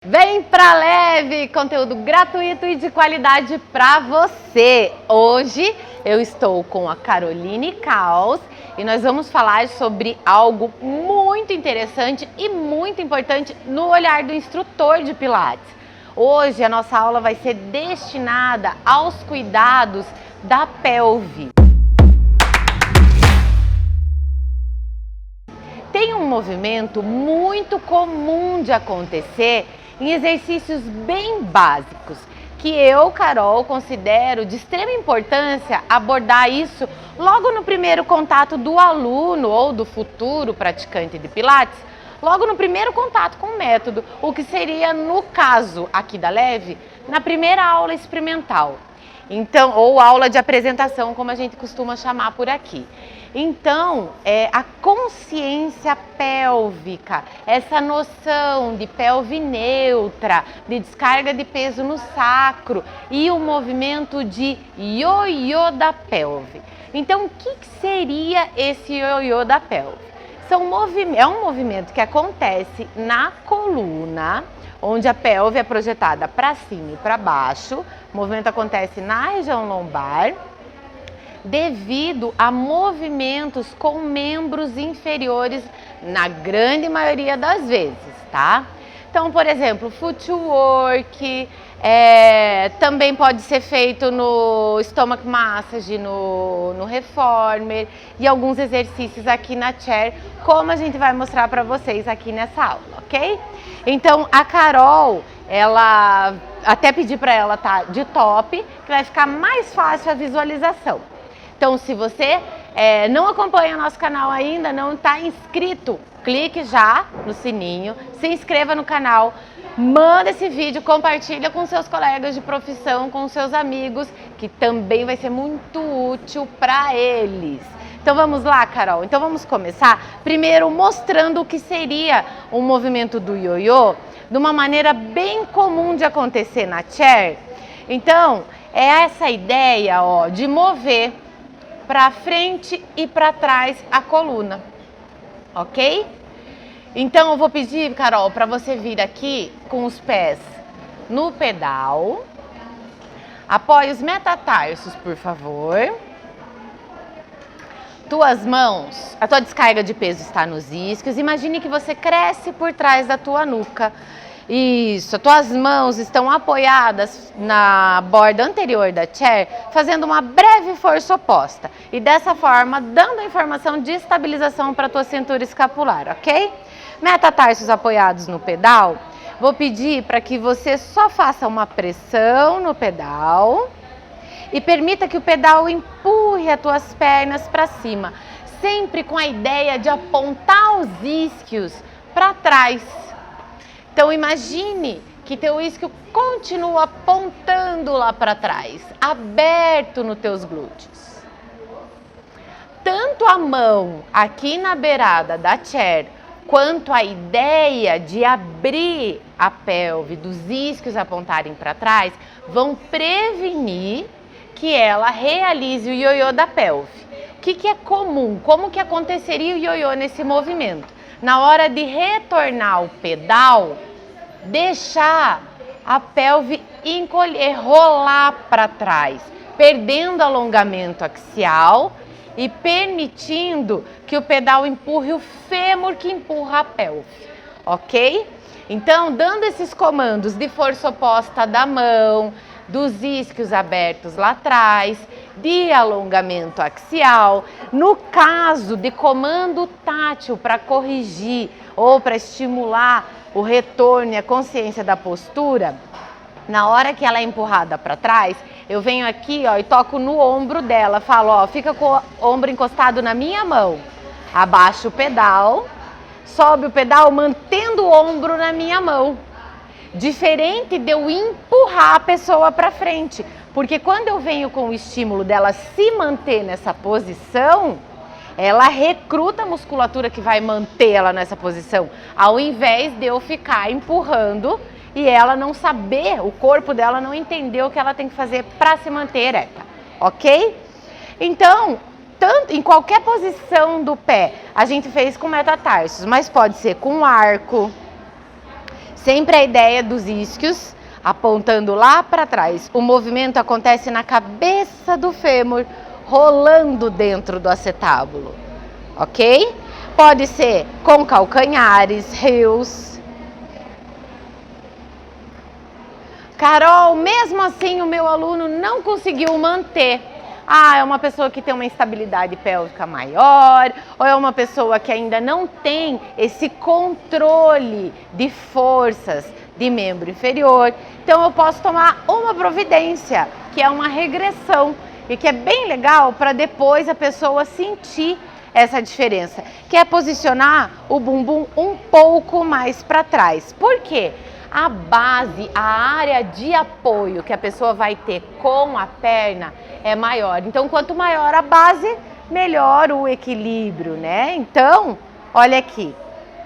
Vem pra Leve, conteúdo gratuito e de qualidade pra você. Hoje eu estou com a Caroline Caos e nós vamos falar sobre algo muito interessante e muito importante no olhar do instrutor de Pilates. Hoje a nossa aula vai ser destinada aos cuidados da pelve. Tem um movimento muito comum de acontecer em exercícios bem básicos, que eu, Carol, considero de extrema importância abordar isso logo no primeiro contato do aluno ou do futuro praticante de Pilates, logo no primeiro contato com o método, o que seria, no caso aqui da Leve, na primeira aula experimental. Então, ou aula de apresentação, como a gente costuma chamar por aqui. Então, a consciência pélvica, essa noção de pelve neutra, de descarga de peso no sacro e o movimento de ioiô da pelve. Então, o que seria esse ioiô da pelve? É um movimento que acontece na coluna, onde a pelve é projetada para cima e para baixo. O movimento acontece na região lombar, devido a movimentos com membros inferiores, na grande maioria das vezes, tá? Então, por exemplo, footwork, também pode ser feito no stomach massage, no reformer e alguns exercícios aqui na chair, como a gente vai mostrar para vocês aqui nessa aula, ok? Então, a Carol, ela até pedi para ela estar de top, que vai ficar mais fácil a visualização. Então, se você não acompanha nosso canal ainda, não está inscrito, clique já no sininho, se inscreva no canal, manda esse vídeo, compartilha com seus colegas de profissão, com seus amigos, que também vai ser muito útil para eles. Então vamos lá, Carol? Então vamos começar primeiro mostrando o que seria um movimento do ioiô de uma maneira bem comum de acontecer na chair. Então, é essa ideia, ó, de mover para frente e para trás a coluna, ok? Então eu vou pedir, Carol, para você vir aqui com os pés no pedal. Apoie os metatarsos, por favor. Tuas mãos, a tua descarga de peso está nos isquios. Imagine que você cresce por trás da tua nuca. Isso, as tuas mãos estão apoiadas na borda anterior da chair, fazendo uma breve força oposta. E dessa forma, dando a informação de estabilização para a tua cintura escapular, ok? Metatarsos apoiados no pedal. Vou pedir para que você só faça uma pressão no pedal e permita que o pedal empurre as tuas pernas para cima, sempre com a ideia de apontar os isquios para trás. Então imagine que teu isquio continua apontando lá para trás, aberto nos teus glúteos. Tanto a mão aqui na beirada da chair, quanto a ideia de abrir a pelve, dos isquios apontarem para trás, vão prevenir que ela realize o ioiô da pelve. O que é comum? Como que aconteceria o ioiô nesse movimento? Na hora de retornar o pedal, deixar a pelve encolher, rolar para trás, perdendo alongamento axial e permitindo que o pedal empurre o fêmur que empurra a pelve, ok? Então, dando esses comandos de força oposta da mão, dos isquios abertos lá atrás, de alongamento axial. No caso de comando tátil para corrigir ou para estimular o retorno e a consciência da postura, na hora que ela é empurrada para trás, eu venho aqui, ó, e toco no ombro dela, falo, ó, fica com o ombro encostado na minha mão, abaixa o pedal, sobe o pedal mantendo o ombro na minha mão. Diferente de eu empurrar a pessoa para frente, porque quando eu venho com o estímulo dela se manter nessa posição, ela recruta a musculatura que vai manter ela nessa posição, ao invés de eu ficar empurrando e ela não saber, o corpo dela não entender o que ela tem que fazer para se manter ereta, ok? Então, tanto em qualquer posição do pé, a gente fez com metatarsos, mas pode ser com arco. Sempre a ideia dos isquios apontando lá para trás. O movimento acontece na cabeça do fêmur, rolando dentro do acetábulo, ok? Pode ser com calcanhares, heels. Carol, mesmo assim o meu aluno não conseguiu manter. Ah, é uma pessoa que tem uma instabilidade pélvica maior, ou é uma pessoa que ainda não tem esse controle de forças de membro inferior. Então eu posso tomar uma providência, que é uma regressão, e que é bem legal para depois a pessoa sentir essa diferença, que é posicionar o bumbum um pouco mais para trás. Por quê? A base, a área de apoio que a pessoa vai ter com a perna é maior. Então, quanto maior a base, melhor o equilíbrio, né? Então, olha aqui,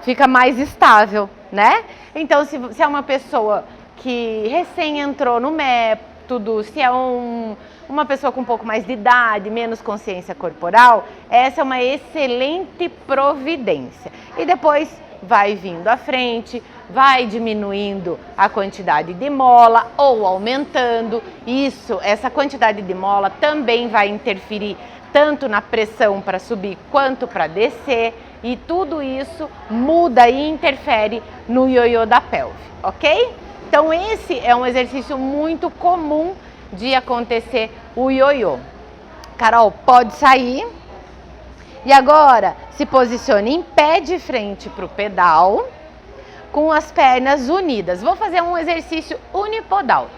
fica mais estável, né? Então, se é uma pessoa que recém entrou no método, se é uma pessoa com um pouco mais de idade, menos consciência corporal, essa é uma excelente providência. E depois vai vindo à frente, vai diminuindo a quantidade de mola ou aumentando. Essa quantidade de mola também vai interferir tanto na pressão para subir quanto para descer, e tudo isso muda e interfere no ioiô da pelve, ok? Então esse é um exercício muito comum de acontecer o ioiô. Carol, pode sair. E agora, se posicione em pé de frente para o pedal, com as pernas unidas. Vou fazer um exercício unipodal.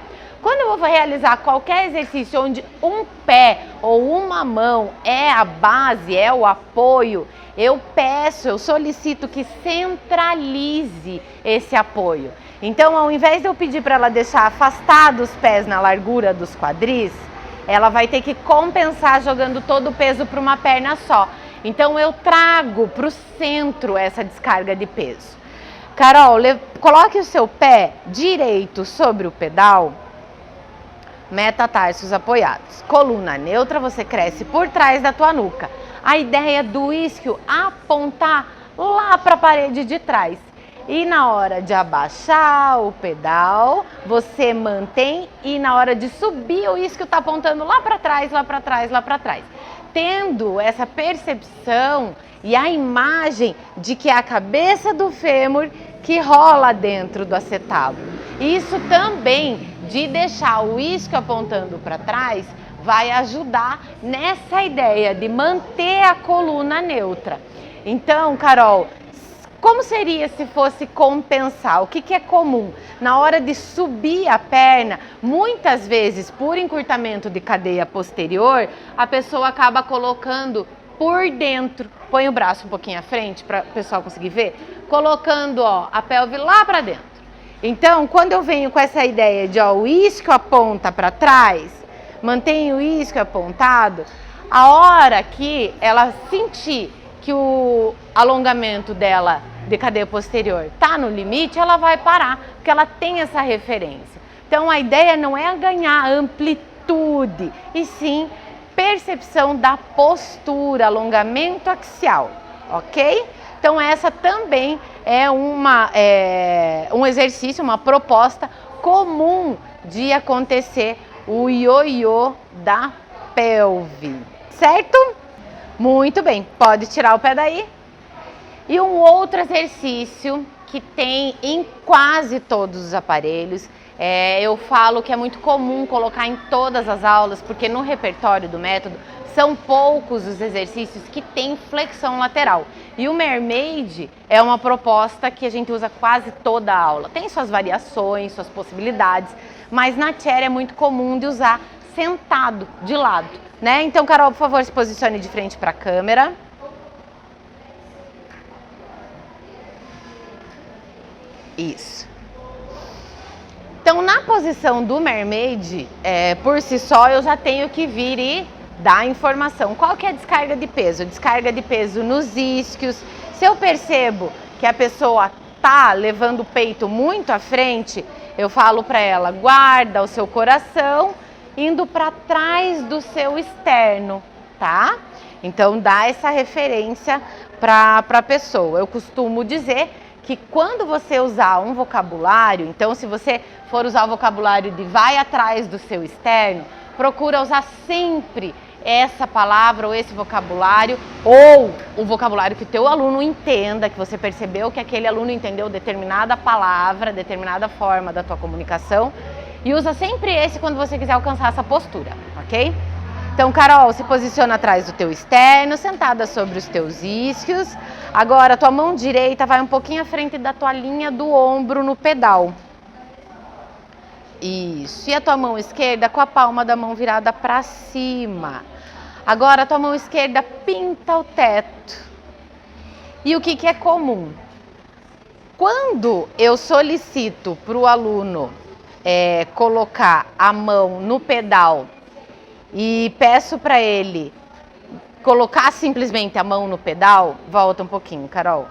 Quando eu vou realizar qualquer exercício onde um pé ou uma mão é a base, é o apoio, eu solicito que centralize esse apoio. Então, ao invés de eu pedir para ela deixar afastados os pés na largura dos quadris, ela vai ter que compensar jogando todo o peso para uma perna só. Então eu trago para o centro essa descarga de peso. Carol, coloque o seu pé direito sobre o pedal, metatarsos apoiados. Coluna neutra, você cresce por trás da tua nuca. A ideia do isquio apontar lá para a parede de trás. E na hora de abaixar o pedal, você mantém, e na hora de subir o isquio está apontando lá para trás, lá para trás, lá para trás. Tendo essa percepção e a imagem de que é a cabeça do fêmur que rola dentro do acetábulo. Isso também, de deixar o isquio apontando para trás, vai ajudar nessa ideia de manter a coluna neutra. Então, Carol, como seria se fosse compensar? O que é comum? Na hora de subir a perna, muitas vezes por encurtamento de cadeia posterior, a pessoa acaba colocando por dentro. Põe o braço um pouquinho à frente para o pessoal conseguir ver. Colocando a pelve lá para dentro. Então, quando eu venho com essa ideia de o isquio aponta para trás, mantém o isquio apontado, a hora que ela sentir que o alongamento dela de cadeia posterior está no limite, ela vai parar, porque ela tem essa referência. Então a ideia não é ganhar amplitude, e sim percepção da postura, alongamento axial, ok? Então essa também é um exercício, uma proposta comum de acontecer o ioiô da pelve, certo? Muito bem, pode tirar o pé daí. E um outro exercício que tem em quase todos os aparelhos, eu falo que é muito comum colocar em todas as aulas, porque no repertório do método são poucos os exercícios que tem flexão lateral. E o Mermaid é uma proposta que a gente usa quase toda a aula. Tem suas variações, suas possibilidades, mas na chair é muito comum de usar sentado, de lado, né? Então, Carol, por favor, se posicione de frente para a câmera. Isso. Então, na posição do Mermaid, por si só, eu já tenho que vir e dar informação. Qual que é a descarga de peso? Descarga de peso nos isquios. Se eu percebo que a pessoa tá levando o peito muito à frente, eu falo para ela, guarda o seu coração indo para trás do seu externo, tá? Então, dá essa referência para a pessoa. Eu costumo dizer que quando você usar um vocabulário, então se você for usar o vocabulário de vai atrás do seu externo, procura usar sempre essa palavra ou esse vocabulário, ou o vocabulário que o teu aluno entenda, que você percebeu que aquele aluno entendeu determinada palavra, determinada forma da tua comunicação, e usa sempre esse quando você quiser alcançar essa postura, ok? Então, Carol, se posiciona atrás do teu externo, sentada sobre os teus isquios. Agora, tua mão direita vai um pouquinho à frente da tua linha do ombro no pedal. Isso. E a tua mão esquerda com a palma da mão virada para cima. Agora, a tua mão esquerda pinta o teto. E o que é comum? Quando eu solicito para o aluno colocar a mão no pedal e peço para ele colocar simplesmente a mão no pedal, volta um pouquinho, Carol.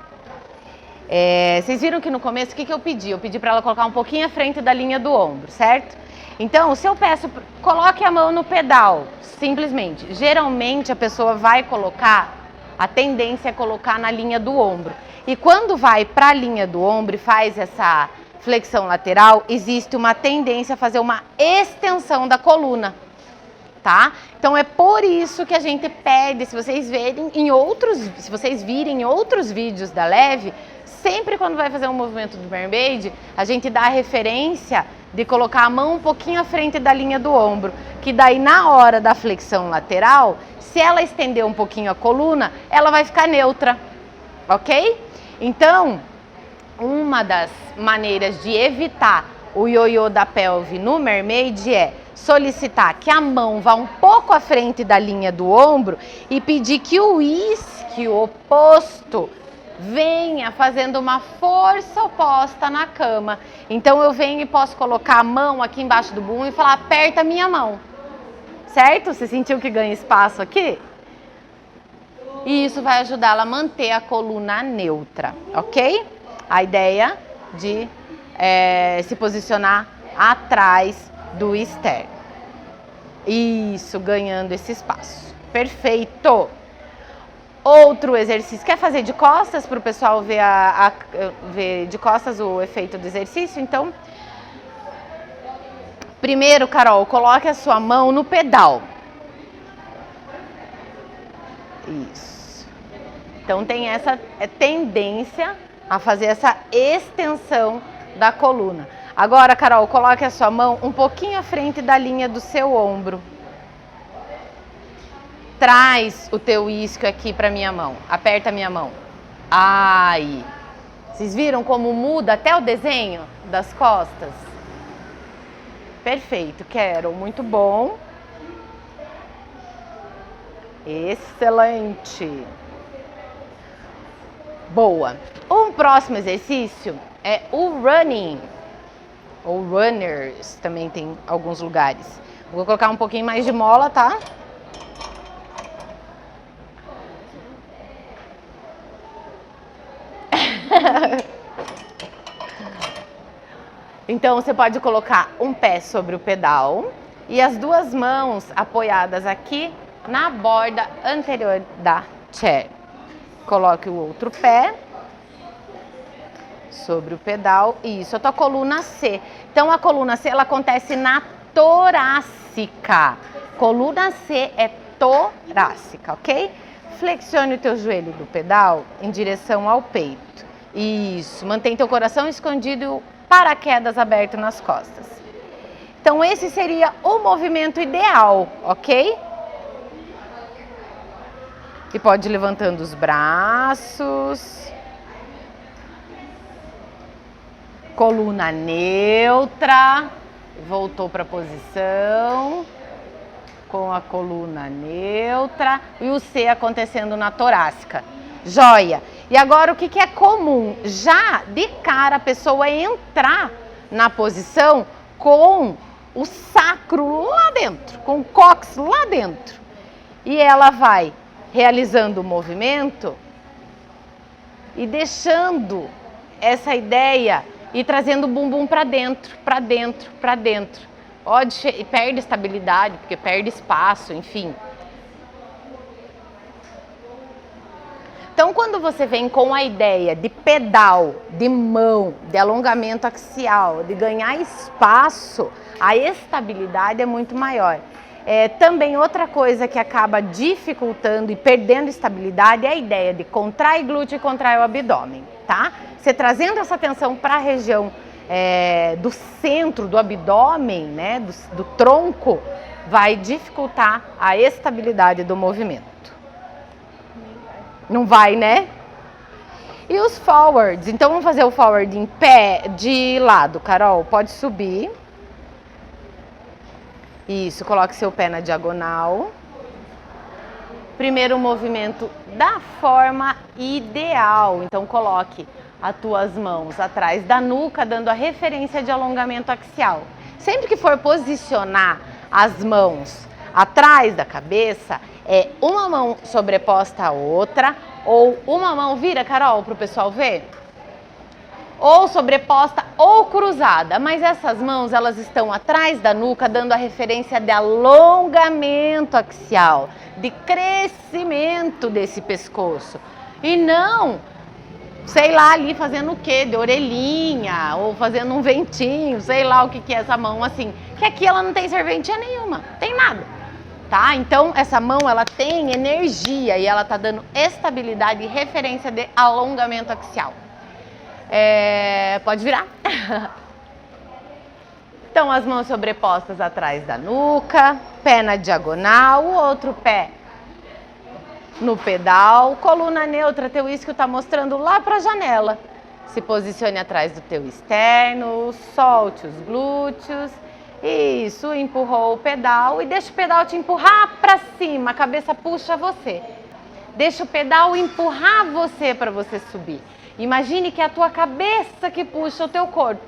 Vocês viram que no começo o que eu pedi? Eu pedi para ela colocar um pouquinho à frente da linha do ombro, certo? Então, se eu peço, coloque a mão no pedal, simplesmente. Geralmente a pessoa vai colocar, a tendência é colocar na linha do ombro. E quando vai para a linha do ombro e faz essa flexão lateral, existe uma tendência a fazer uma extensão da coluna, tá? Então é por isso que a gente pede, se vocês virem em outros vídeos da Leve, sempre quando vai fazer um movimento do Mermaid, a gente dá a referência de colocar a mão um pouquinho à frente da linha do ombro, que daí na hora da flexão lateral, se ela estender um pouquinho a coluna, ela vai ficar neutra, ok? Então, uma das maneiras de evitar o ioiô da pelve no Mermaid é solicitar que a mão vá um pouco à frente da linha do ombro e pedir que o isquio oposto venha fazendo uma força oposta na cama. Então eu venho e posso colocar a mão aqui embaixo do bumbum e falar, aperta a minha mão. Certo? Você sentiu que ganha espaço aqui? E isso vai ajudá-la a manter a coluna neutra, ok? A ideia de se posicionar atrás do externo. Isso, ganhando esse espaço. Perfeito! Outro exercício. Quer fazer de costas para o pessoal ver, ver de costas o efeito do exercício? Então, primeiro, Carol, coloque a sua mão no pedal. Isso. Então, tem essa tendência a fazer essa extensão da coluna. Agora, Carol, coloque a sua mão um pouquinho à frente da linha do seu ombro. Traz o teu isquio aqui para minha mão. Aperta a minha mão. Aí. Vocês viram como muda até o desenho das costas? Perfeito, Carol. Muito bom. Excelente. Boa. Um próximo exercício é o running. Ou runners, também tem alguns lugares. Vou colocar um pouquinho mais de mola, tá? Então, você pode colocar um pé sobre o pedal e as duas mãos apoiadas aqui na borda anterior da chair. Coloque o outro pé sobre o pedal. Isso, a tua coluna C. Então, a coluna C, ela acontece na torácica. Coluna C é torácica, ok? Flexione o teu joelho do pedal em direção ao peito. Isso, mantém teu coração escondido e o paraquedas aberto nas costas. Então, esse seria o movimento ideal, ok? E pode ir levantando os braços. Coluna neutra. Voltou para a posição. Com a coluna neutra. E o C acontecendo na torácica. Joia! E agora o que é comum? Já de cara a pessoa entrar na posição com o sacro lá dentro, com o cóccix lá dentro. E ela vai realizando o movimento e deixando essa ideia e trazendo o bumbum para dentro, para dentro, para dentro. Perde estabilidade, porque perde espaço, enfim. Então, quando você vem com a ideia de pedal, de mão, de alongamento axial, de ganhar espaço, a estabilidade é muito maior. Também outra coisa que acaba dificultando e perdendo estabilidade é a ideia de contrair glúteo e contrair o abdômen, tá? Você trazendo essa atenção para a região do centro do abdômen, né, do tronco, vai dificultar a estabilidade do movimento. Não vai, né? E os forwards? Então vamos fazer o forward em pé de lado, Carol. Pode subir. Isso, coloque seu pé na diagonal. Primeiro movimento da forma ideal. Então coloque as tuas mãos atrás da nuca, dando a referência de alongamento axial. Sempre que for posicionar as mãos atrás da cabeça, uma mão sobreposta à outra, ou uma mão, vira, Carol, para o pessoal ver, ou sobreposta ou cruzada, mas essas mãos, elas estão atrás da nuca, dando a referência de alongamento axial, de crescimento desse pescoço, e não, sei lá, ali fazendo o quê? De orelhinha, ou fazendo um ventinho, sei lá o que é essa mão assim, que aqui ela não tem serventia nenhuma, tem nada. Tá? Então, essa mão, ela tem energia e ela tá dando estabilidade e referência de alongamento axial. Pode virar. Então, as mãos sobrepostas atrás da nuca, pé na diagonal, o outro pé no pedal, coluna neutra, teu isquio tá mostrando lá para a janela. Se posicione atrás do teu externo, solte os glúteos. Isso, empurrou o pedal e deixa o pedal te empurrar para cima, a cabeça puxa você. Deixa o pedal empurrar você para você subir. Imagine que é a tua cabeça que puxa o teu corpo.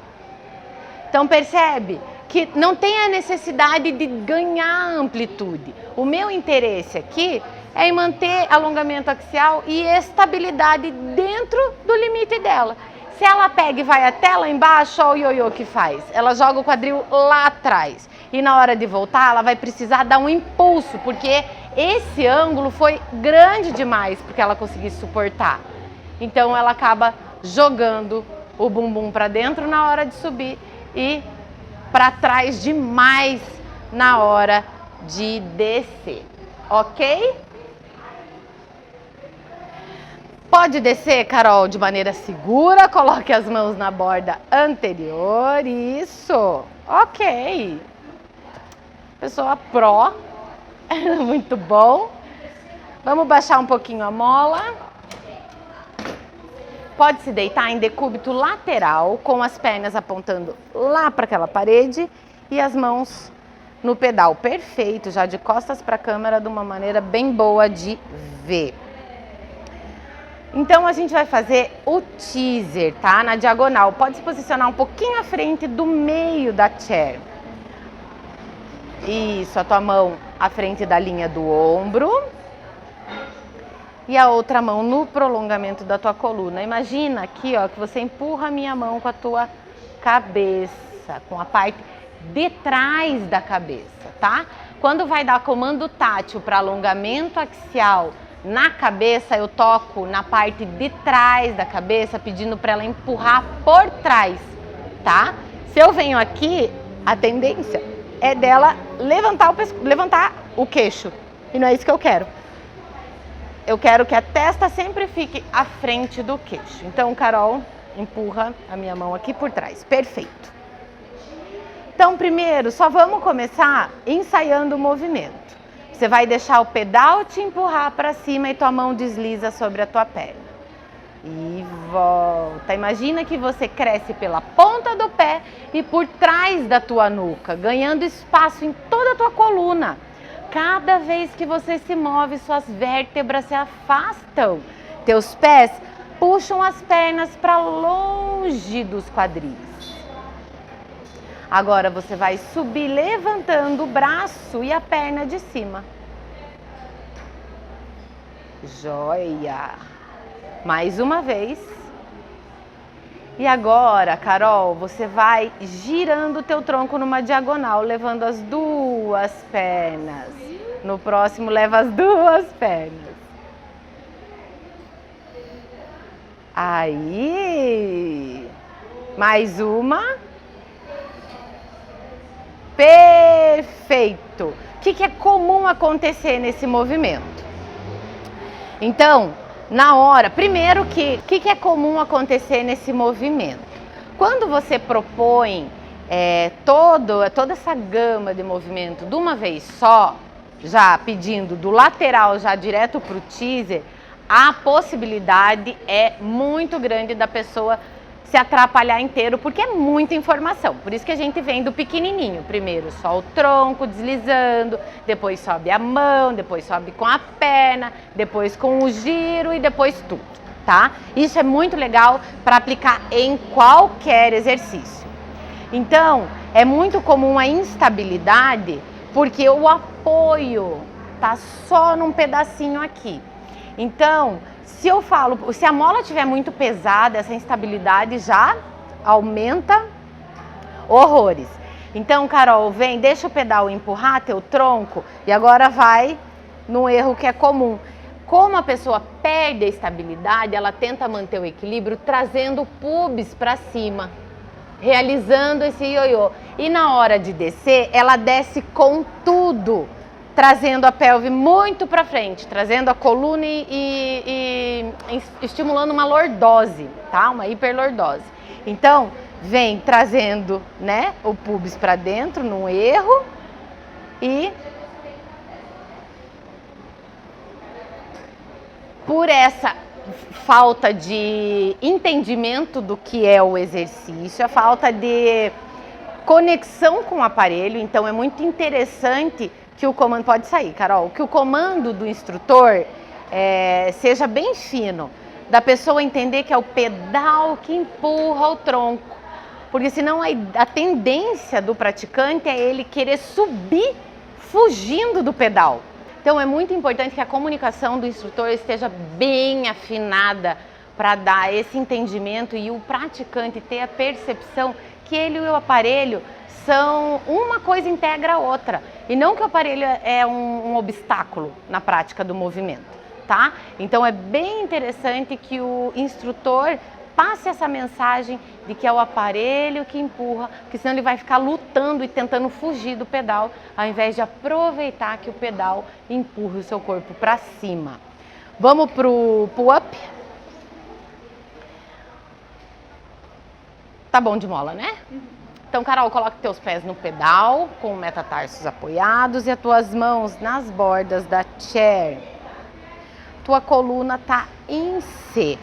Então percebe que não tem a necessidade de ganhar amplitude. O meu interesse aqui é em manter alongamento axial e estabilidade dentro do limite dela. Se ela pega e vai até lá embaixo, olha o ioiô que faz. Ela joga o quadril lá atrás. E na hora de voltar, ela vai precisar dar um impulso, porque esse ângulo foi grande demais para que ela conseguisse suportar. Então ela acaba jogando o bumbum para dentro na hora de subir e para trás demais na hora de descer. Ok? Pode descer, Carol, de maneira segura, coloque as mãos na borda anterior, isso, ok. Pessoa pró, muito bom. Vamos baixar um pouquinho a mola. Pode se deitar em decúbito lateral, com as pernas apontando lá para aquela parede e as mãos no pedal, perfeito, já de costas para a câmera, de uma maneira bem boa de ver. Então, a gente vai fazer o teaser, tá? Na diagonal. Pode se posicionar um pouquinho à frente do meio da chair. Isso, a tua mão à frente da linha do ombro. E a outra mão no prolongamento da tua coluna. Imagina aqui, ó, que você empurra a minha mão com a tua cabeça, com a parte de trás da cabeça, tá? Quando vai dar comando tátil para alongamento axial na cabeça, eu toco na parte de trás da cabeça, pedindo para ela empurrar por trás, tá? Se eu venho aqui, a tendência é dela levantar o queixo. E não é isso que eu quero. Eu quero que a testa sempre fique à frente do queixo. Então, Carol, empurra a minha mão aqui por trás. Perfeito. Então, primeiro, só vamos começar ensaiando o movimento. Você vai deixar o pedal te empurrar para cima e tua mão desliza sobre a tua perna. E volta. Imagina que você cresce pela ponta do pé e por trás da tua nuca, ganhando espaço em toda a tua coluna. Cada vez que você se move, suas vértebras se afastam. Teus pés puxam as pernas para longe dos quadris. Agora você vai subir levantando o braço e a perna de cima. Joia! Mais uma vez. E agora, Carol, você vai girando o teu tronco numa diagonal, levando as duas pernas. No próximo, leva as duas pernas. Aí. Mais uma. Perfeito. O que é comum acontecer nesse movimento? Então, na hora, primeiro o que é comum acontecer nesse movimento? Quando você propõe toda essa gama de movimento de uma vez só, já pedindo do lateral já direto para o teaser, a possibilidade é muito grande da pessoa se atrapalhar inteiro, porque é muita informação. Por isso que a gente vem do pequenininho. Primeiro só o tronco deslizando, depois sobe a mão, depois sobe com a perna, depois com o giro e depois tudo, tá? Isso é muito legal para aplicar em qualquer exercício. Então, é muito comum a instabilidade, porque o apoio tá só num pedacinho aqui. Então, se a mola estiver muito pesada, essa instabilidade já aumenta horrores. Então, Carol, vem, deixa o pedal empurrar teu tronco e agora vai num erro que é comum. Como a pessoa perde a estabilidade, ela tenta manter o equilíbrio trazendo o pubis para cima, realizando esse ioiô. E na hora de descer, ela desce com tudo, trazendo a pelve muito para frente, trazendo a coluna e estimulando uma lordose, tá? Uma hiperlordose. Então, vem trazendo, né, o pubis para dentro num erro e por essa falta de entendimento do que é o exercício, a falta de conexão com o aparelho, então é muito interessante que o comando, pode sair, Carol, que o comando do instrutor seja bem fino, da pessoa entender que é o pedal que empurra o tronco, porque senão a tendência do praticante é ele querer subir fugindo do pedal. Então é muito importante que a comunicação do instrutor esteja bem afinada para dar esse entendimento e o praticante ter a percepção que ele e o aparelho são uma coisa integra a outra e não que o aparelho é um obstáculo na prática do movimento, tá? Então é bem interessante que o instrutor passe essa mensagem de que é o aparelho que empurra, porque senão ele vai ficar lutando e tentando fugir do pedal, ao invés de aproveitar que o pedal empurra o seu corpo para cima. Vamos pro pull-up? Tá bom de mola, né? Então, Carol, coloque teus pés no pedal, com o metatarsos apoiados e as tuas mãos nas bordas da chair. Tua coluna tá em C.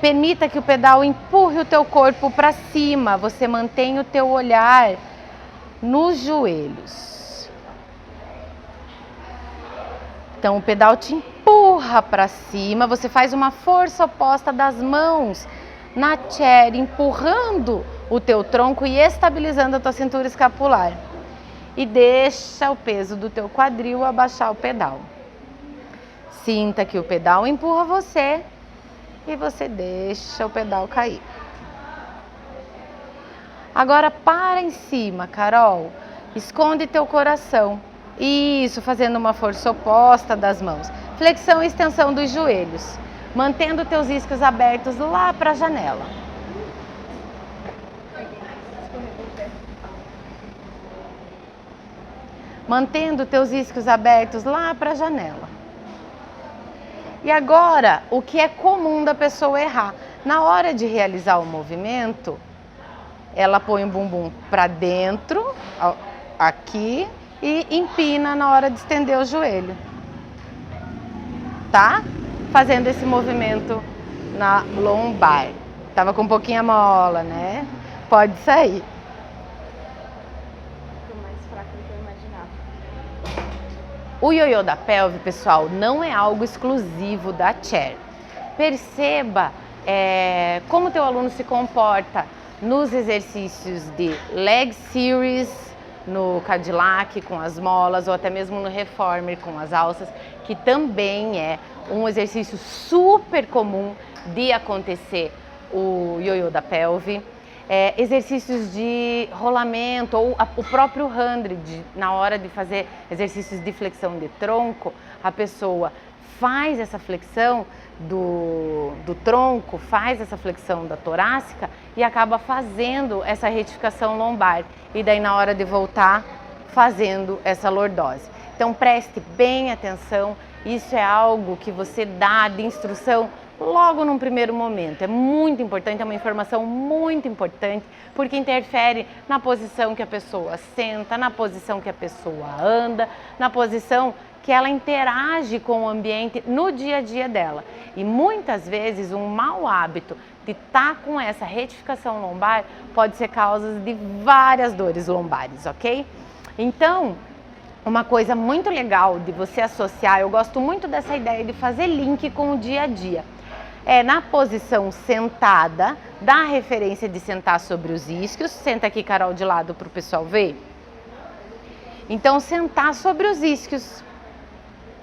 Permita que o pedal empurre o teu corpo para cima. Você mantém o teu olhar nos joelhos. Então, o pedal te empurra para cima. Você faz uma força oposta das mãos na chair, empurrando o teu tronco e estabilizando a tua cintura escapular. E deixa o peso do teu quadril abaixar o pedal. Sinta que o pedal empurra você e você deixa o pedal cair. Agora para em cima, Carol. Esconde teu coração. Isso, fazendo uma força oposta das mãos. Flexão e extensão dos joelhos. Mantendo teus isquios abertos lá para a janela. Mantendo teus isquios abertos lá para a janela. E agora, o que é comum da pessoa errar? Na hora de realizar o movimento, ela põe o bumbum para dentro, aqui, e empina na hora de estender o joelho. Tá? Fazendo esse movimento na lombar. Tava com um pouquinho a mola, né? Pode sair. O ioiô da pelve, pessoal, não é algo exclusivo da chair. Perceba como o teu aluno se comporta nos exercícios de leg series, no Cadillac com as molas ou até mesmo no reformer com as alças, que também é um exercício super comum de acontecer o ioiô da pelve. Exercícios de rolamento ou o próprio 100, na hora de fazer exercícios de flexão de tronco, a pessoa faz essa flexão do tronco faz essa flexão da torácica e acaba fazendo essa retificação lombar. E daí na hora de voltar, fazendo essa lordose. Então preste bem atenção, isso é algo que você dá de instrução logo num primeiro momento. É muito importante, é uma informação muito importante, porque interfere na posição que a pessoa senta, na posição que a pessoa anda, na posição que ela interage com o ambiente no dia a dia dela. E muitas vezes um mau hábito de estar com essa retificação lombar pode ser causa de várias dores lombares, ok? Então, uma coisa muito legal de você associar, eu gosto muito dessa ideia de fazer link com o dia a dia. É na posição sentada, dá a referência de sentar sobre os isquios. Senta aqui, Carol, de lado para o pessoal ver. Então, sentar sobre os isquios.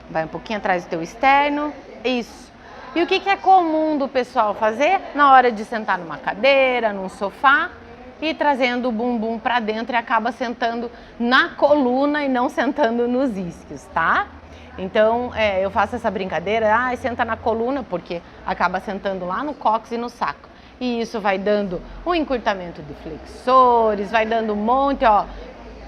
Vai um pouquinho atrás do teu externo. Isso. E o que é comum do pessoal fazer na hora de sentar numa cadeira, num sofá? E trazendo o bumbum para dentro e acaba sentando na coluna e não sentando nos isquios, tá? Então, eu faço essa brincadeira, senta na coluna, porque acaba sentando lá no cóccix e no saco. E isso vai dando um encurtamento de flexores, vai dando um monte,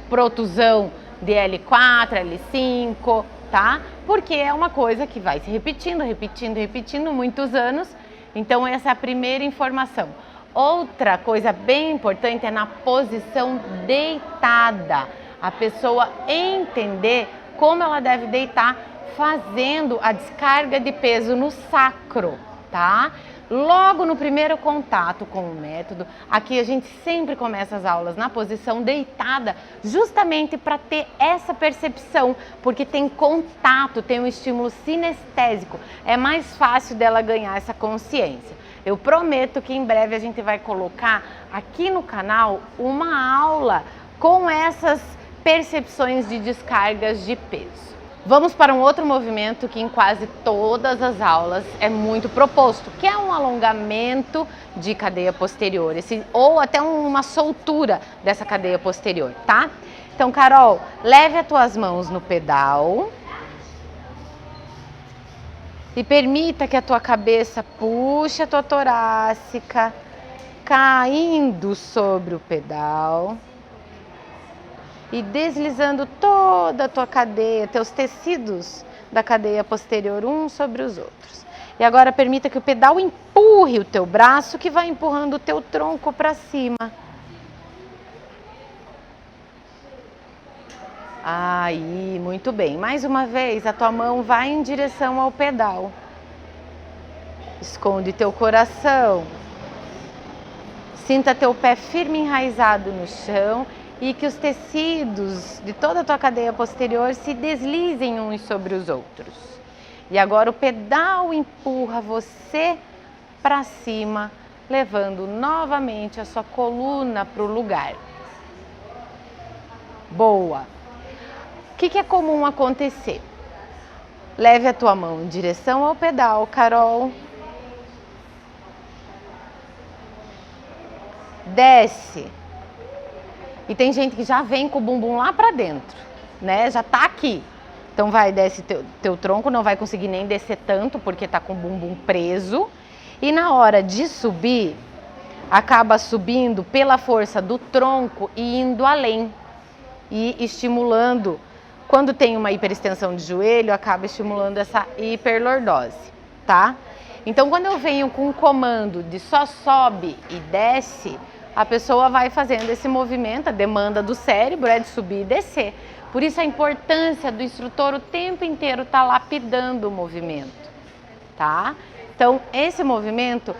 protusão de L4, L5, tá? Porque é uma coisa que vai se repetindo muitos anos. Então, essa é a primeira informação. Outra coisa bem importante é na posição deitada. A pessoa entender como ela deve deitar, fazendo a descarga de peso no sacro, tá? Logo no primeiro contato com o método, aqui a gente sempre começa as aulas na posição deitada, justamente para ter essa percepção, porque tem contato, tem um estímulo sinestésico, é mais fácil dela ganhar essa consciência. Eu prometo que em breve a gente vai colocar aqui no canal uma aula com essas percepções de descargas de peso. Vamos para um outro movimento que em quase todas as aulas é muito proposto, que é um alongamento de cadeia posterior, ou até uma soltura dessa cadeia posterior, tá? Então, Carol, leve as tuas mãos no pedal e permita que a tua cabeça puxe a tua torácica, caindo sobre o pedal. E deslizando toda a tua cadeia, teus tecidos da cadeia posterior uns sobre os outros. E agora permita que o pedal empurre o teu braço, que vai empurrando o teu tronco para cima. Aí, muito bem. Mais uma vez, a tua mão vai em direção ao pedal. Esconde teu coração. Sinta teu pé firme enraizado no chão. E que os tecidos de toda a tua cadeia posterior se deslizem uns sobre os outros. E agora o pedal empurra você para cima, levando novamente a sua coluna para o lugar. Boa! O que é comum acontecer? Leve a tua mão em direção ao pedal, Carol. Desce. E tem gente que já vem com o bumbum lá pra dentro, né? Já tá aqui. Então desce teu tronco, não vai conseguir nem descer tanto, porque tá com o bumbum preso. E na hora de subir, acaba subindo pela força do tronco e indo além. E estimulando, quando tem uma hiperextensão de joelho, acaba estimulando essa hiperlordose, tá? Então quando eu venho com um comando de só sobe e desce, a pessoa vai fazendo esse movimento, a demanda do cérebro é de subir e descer. Por isso a importância do instrutor o tempo inteiro estar lapidando o movimento, tá? Então esse movimento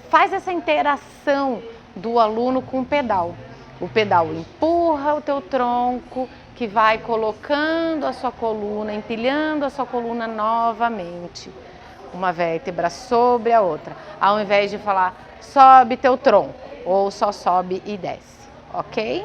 faz essa interação do aluno com o pedal. O pedal empurra o teu tronco, que vai colocando a sua coluna, empilhando a sua coluna novamente. Uma vértebra sobre a outra, ao invés de falar sobe teu tronco. Ou só sobe e desce, ok?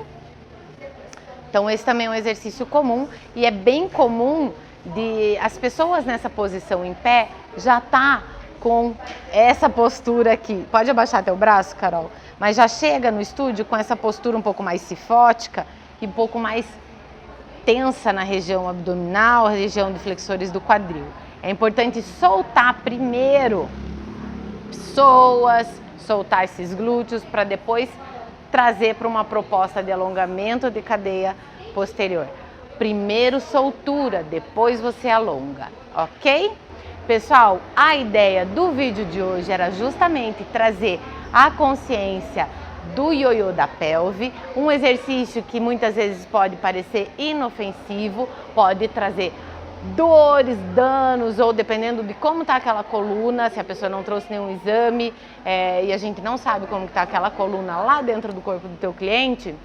Então esse também é um exercício comum e é bem comum de as pessoas nessa posição em pé já tá com essa postura aqui. Pode abaixar teu braço, Carol? Mas já chega no estúdio com essa postura um pouco mais cifótica e um pouco mais tensa na região abdominal, região de flexores do quadril. É importante soltar primeiro psoas, soltar esses glúteos para depois trazer para uma proposta de alongamento de cadeia posterior. Primeiro soltura, depois você alonga, ok? Pessoal, a ideia do vídeo de hoje era justamente trazer a consciência do ioiô da pelve, um exercício que muitas vezes pode parecer inofensivo, pode trazer dores, danos, ou dependendo de como está aquela coluna, se a pessoa não trouxe nenhum exame e a gente não sabe como está aquela coluna lá dentro do corpo do teu cliente,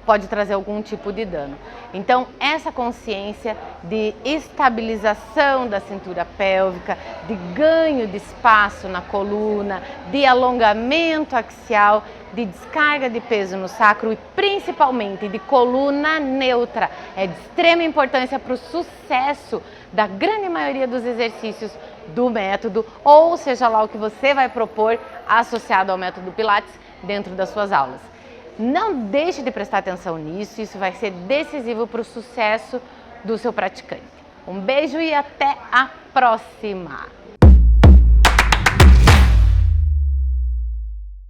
pode trazer algum tipo de dano. Então, essa consciência de estabilização da cintura pélvica, de ganho de espaço na coluna, de alongamento axial, de descarga de peso no sacro e principalmente de coluna neutra é de extrema importância para o sucesso da grande maioria dos exercícios do método, ou seja lá o que você vai propor associado ao método Pilates dentro das suas aulas. Não deixe de prestar atenção nisso, isso vai ser decisivo para o sucesso do seu praticante. Um beijo e até a próxima!